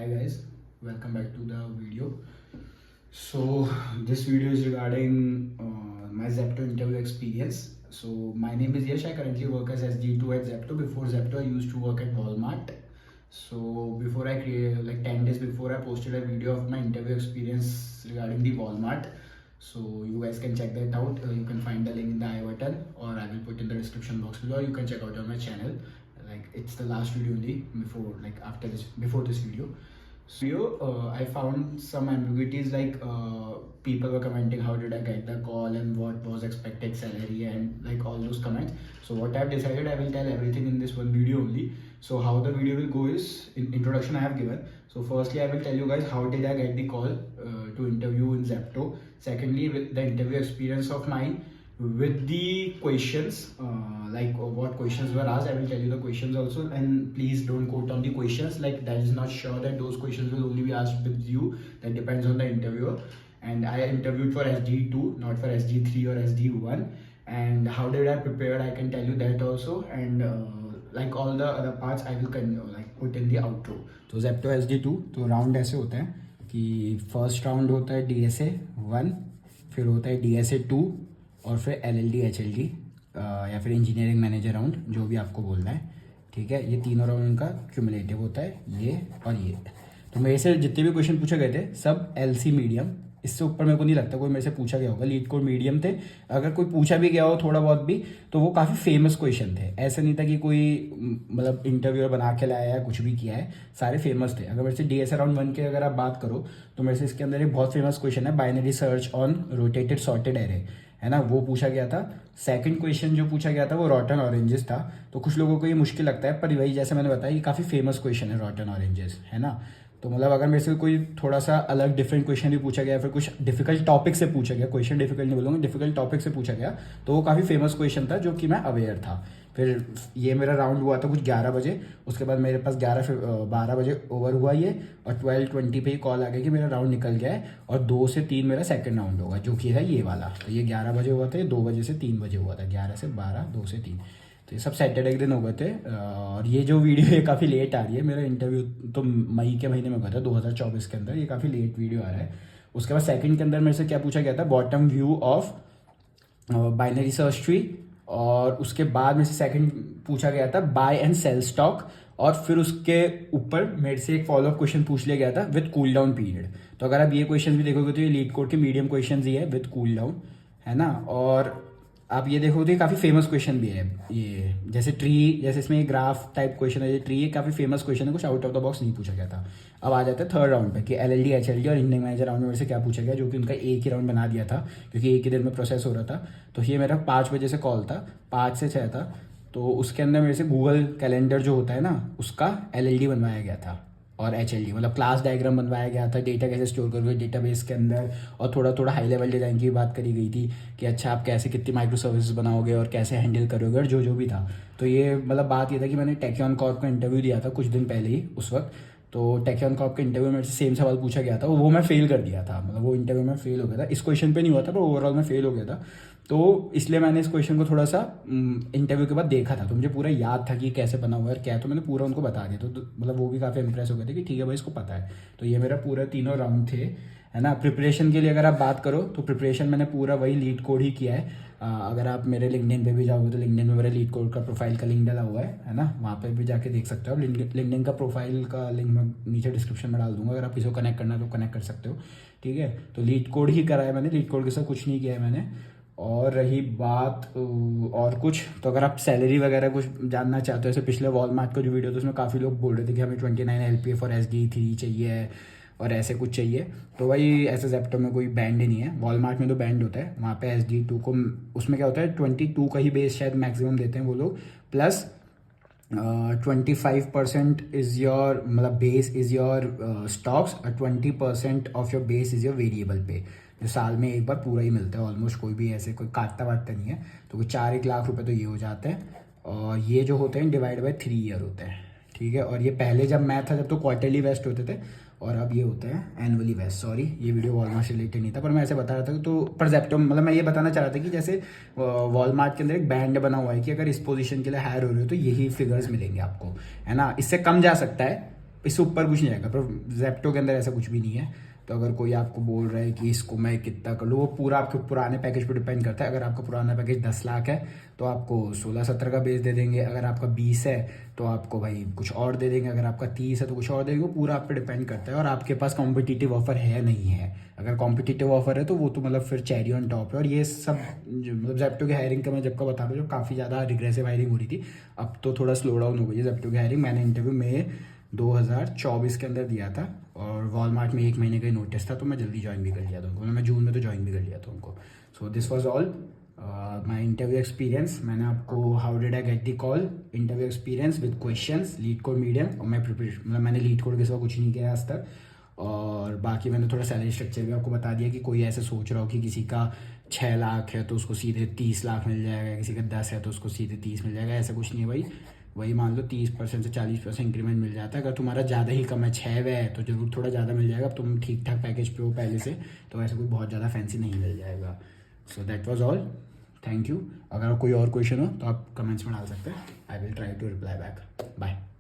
Hi guys, welcome back to the video. So this video is regarding my Zepto interview experience. So my name is Yash. I currently work as SG2 at Zepto. Before Zepto, I used to work at Walmart. So before I create, like 10 days before, I posted a video of my interview experience regarding the Walmart. So you guys can check that out. You can find the link in the I button, or I will put in the description box below. You can check out on my channel. Like it's the last video only before, like after this, before this video. So I found some ambiguities, like people were commenting how did I get the call and what was expected salary and like all those comments. So what I've decided, I will tell everything in this one video only. So how the video will go is, in introduction I have given. So firstly I will tell you guys how did I get the call to interview in Zepto. Secondly, with the interview experience of mine, with the questions, like what questions were asked. I will tell you the questions also, and please don't quote on the questions, like that is not sure that those questions will only be asked with you. That depends on the interviewer, and I interviewed for SG2, not for SG3 or SG1. And how did I prepare, I can tell you that also. And like all the other parts I will like put in the outro. तो Zepto SG2 तो round ऐसे होता है कि first round होता है DSA 1, फिर होता है DSA 2, और फिर LLD HLD या फिर इंजीनियरिंग मैनेजर राउंड, जो भी आपको बोलना है। ठीक है, ये तीनों राउंड का क्यूमुलेटिव होता है, ये और ये। तो मेरे से जितने भी क्वेश्चन पूछे गए थे सब LC मीडियम, इससे ऊपर मेरे को नहीं लगता कोई मेरे से पूछा गया होगा। लीड कोड मीडियम थे, अगर कोई पूछा भी गया हो थोड़ा बहुत भी तो वो काफ़ी फेमस क्वेश्चन थे। ऐसा नहीं था कि कोई मतलब इंटरव्यूअर बना के लाया है कुछ भी किया है, सारे फेमस थे। अगर मेरे से DSA राउंड 1 की अगर आप बात करो तो मेरे से इसके अंदर एक बहुत फेमस क्वेश्चन है, binary search on rotated sorted array, है ना, वो पूछा गया था। सेकंड क्वेश्चन जो पूछा गया था वो रॉटन ऑरेंजेस था। तो कुछ लोगों को ये मुश्किल लगता है, पर वही जैसे मैंने बताया ये काफ़ी फेमस क्वेश्चन है रॉटन ऑरेंजेस, है ना। तो मतलब अगर मेरे से कोई थोड़ा सा अलग डिफरेंट क्वेश्चन भी पूछा गया, फिर कुछ डिफिकल्ट टॉपिक से पूछा गया, क्वेश्चन डिफिकल्ट नहीं बोलूँगा, डिफिकल्ट टॉपिक से पूछा गया, तो वो काफ़ी फेमस क्वेश्चन था जो कि मैं अवेयर था। फिर ये मेरा राउंड हुआ था कुछ 11 बजे, उसके बाद मेरे पास 12 बजे ओवर हुआ ये, और 12:20 पे ही कॉल आ गया कि मेरा राउंड निकल गया है और 2 से 3 मेरा सेकंड राउंड होगा, जो कि है ये वाला। तो ये 11 बजे हुआ था, ये 2 बजे से 3 बजे हुआ था, 11 से 12, 2 से 3। तो ये सब सैटरडे के दिन हो गए थे। और ये जो वीडियो है काफ़ी लेट आ रही है, मेरा इंटरव्यू तो मई के महीने में हुआ था 2024 के अंदर, ये काफ़ी लेट वीडियो आ रहा है। उसके बाद सेकंड के अंदर मेरे से क्या पूछा गया था, bottom view of binary search tree, और उसके बाद मेरे से सेकंड पूछा गया था बाय एंड सेल स्टॉक, और फिर उसके ऊपर मेरे से एक फॉलोअप क्वेश्चन पूछ लिया गया था विद कूल डाउन पीरियड। तो अगर आप ये क्वेश्चन भी देखोगे तो ये लीड कोड के मीडियम क्वेश्चन ही है विद कूल डाउन, है ना। और आप ये देखो तो ये काफ़ी फेमस क्वेश्चन भी है, ये जैसे ट्री, जैसे इसमें ये ग्राफ टाइप क्वेश्चन है, ये ट्री ये काफ़ी फेमस क्वेश्चन है, कुछ आउट ऑफ द बॉक्स नहीं पूछा गया था। अब आ जाता है थर्ड राउंड पे कि LLD HLD और इंजीनियरिंग मैनेजर राउंड में मेरे से क्या पूछा गया, जो कि उनका एक ही राउंड बना दिया था क्योंकि एक ही दिन में प्रोसेस हो रहा था। तो ये मेरा 5 बजे से कॉल था, 5 से 6 था। तो उसके अंदर मेरे से गूगल कैलेंडर जो होता है ना, उसका LLD बनवाया गया था, और HLD मतलब क्लास डायग्राम बनवाया गया था, डेटा कैसे स्टोर करोगे डेटाबेस के अंदर, और थोड़ा थोड़ा हाई लेवल डिज़ाइन की बात करी गई थी कि अच्छा आप कैसे कितनी माइक्रो सर्विसेज बनाओगे और कैसे हैंडल करोगे, और जो भी था। तो ये मतलब बात ये था कि मैंने टेक्योन कॉर्प का इंटरव्यू दिया था कुछ दिन पहले ही उस वक्त। तो टेक्योन कॉर्प के इंटरव्यू में मेरे से सेम सवाल पूछा गया था, वो मैं फेल कर दिया था, मतलब वो इंटरव्यू में फेल हो गया था। इस क्वेश्चन पे नहीं हुआ था पर ओवरऑल मैं फेल हो गया था। तो इसलिए मैंने इस क्वेश्चन को थोड़ा सा इंटरव्यू के बाद देखा था, तो मुझे पूरा याद था कि कैसे बना हुआ है क्या है, तो मैंने पूरा उनको बता दिया। तो मतलब वो भी काफ़ी इंप्रेस हो गए थे कि ठीक है भाई इसको पता है। तो ये मेरा पूरा तीनों राउंड थे, है ना। प्रिपरेशन के लिए अगर आप बात करो तो प्रिपरेशन मैंने पूरा वही लीड कोड ही किया है। अगर आप मेरे लिंक्डइन पे भी जाओगे तो लिंक्डइन में मेरे लीड कोड का प्रोफाइल का लिंक डाला हुआ है ना, वहाँ पे भी जाके देख सकते हो आप। लिंक्डइन का प्रोफाइल का लिंक मैं नीचे डिस्क्रिप्शन में डाल दूंगा, अगर आप किसी को कनेक्ट करना है तो कनेक्ट कर सकते हो। ठीक है, तो लीड कोड ही करा है मैंने, लीड कोड के साथ कुछ नहीं किया है मैंने। और रही बात और कुछ, तो अगर आप सैलरी वगैरह कुछ जानना चाहते हो, जैसे पिछले वॉलमार्ट का जो वीडियो था उसमें काफ़ी लोग बोल रहे थे कि हमें 29 LPA फॉर SG3 चाहिए और ऐसे कुछ चाहिए। तो भाई ऐसे ज़ेप्टो में कोई बैंड नहीं है, वॉलमार्ट में तो बैंड होता है, वहाँ पे SG2 को उसमें क्या होता है 22 का ही बेस शायद मैक्सिमम देते हैं वो लोग, प्लस 25% इज़ योर मतलब बेस इज़ योर स्टॉक्स, और 20% of your base is your variable पे, जो साल में एक बार पूरा ही मिलता है ऑलमोस्ट, कोई भी ऐसे कोई काटता वाटता नहीं है। तो कोई 4-1 लाख रुपए तो ये हो जाते हैं, और ये जो होते हैं डिवाइड बाय 3 ईयर होते हैं। ठीक है, और ये पहले जब मैं था जब तो क्वार्टरली वेस्ट होते थे, और अब ये होते हैं एनुअली वेस्ट। सॉरी ये वीडियो वॉलमार्ट से रिलेटेड नहीं था, पर मैं ऐसे बता रहा था। तो पर ज़ेप्टो मतलब मैं ये बताना चाह रहा था कि जैसे वॉलमार्ट के अंदर एक बैंड बना हुआ है कि अगर इस पोजीशन के लिए हायर हो रहे हो तो यही फिगर्स मिलेंगे आपको, है ना। इससे कम जा सकता है इससे ऊपर कुछ नहीं आएगा। पर जेप्टो के अंदर ऐसा कुछ भी नहीं है। तो अगर कोई आपको बोल रहा है कि इसको मैं कितना कर लूँ, वो पूरा आपके पुराने पैकेज पर डिपेंड करता है। अगर आपका पुराना पैकेज 10 लाख है तो आपको 16-17 का बेस दे देंगे। अगर आपका 20 है तो आपको भाई कुछ और दे देंगे। अगर आपका 30 है तो कुछ और देंगे। वो पूरा आप पे डिपेंड करता है। और आपके पास कॉम्पिटिटिव ऑफर है नहीं है। अगर कॉम्पिटिटिव ऑफर है तो वो तो मतलब फिर चेरी ऑन टॉप है। और ये सब मतलब जेप्टो की हायरिंग का मैं जब का बता रहा हूँ, जब काफ़ी ज़्यादा रिग्रेसिव हायरिंग हो रही थी, अब तो थोड़ा स्लो डाउन हो गई है जेप्टो की हायरिंग। मैंने इंटरव्यू में 2024 के अंदर दिया था और वॉलमार्ट में 1 महीने का ही नोटिस था, तो मैं जल्दी ज्वाइन भी कर लिया था उनको। मैं जून में तो ज्वाइन भी कर लिया था उनको। So this was all my interview experience. मैंने आपको how did I get the call, interview experience with questions, leet code medium, और मैं प्रिपरेशन मतलब मैंने लीड कोड के सिवा कुछ नहीं किया आज तक। और बाकी मैंने थोड़ा सैलरी स्ट्रक्चर भी आपको बता दिया कि कोई ऐसे सोच रहा हो कि किसी का 6 लाख है तो उसको सीधे 30 लाख मिल जाएगा, किसी का 10 है तो उसको सीधे 30 मिल जाएगा, ऐसा कुछ नहीं है भाई। वही मान लो 30% से 40% इंक्रीमेंट मिल जाता है। अगर तुम्हारा ज़्यादा ही कम है, 6 वे है, तो जरूर थोड़ा ज़्यादा मिल जाएगा। अब तुम ठीक ठाक पैकेज पे हो पहले से, तो ऐसा कोई बहुत ज़्यादा फैंसी नहीं मिल जाएगा। So that was all, thank you. अगर कोई और क्वेश्चन हो तो आप कमेंट्स में डाल सकते हैं। I will try to reply back. Bye.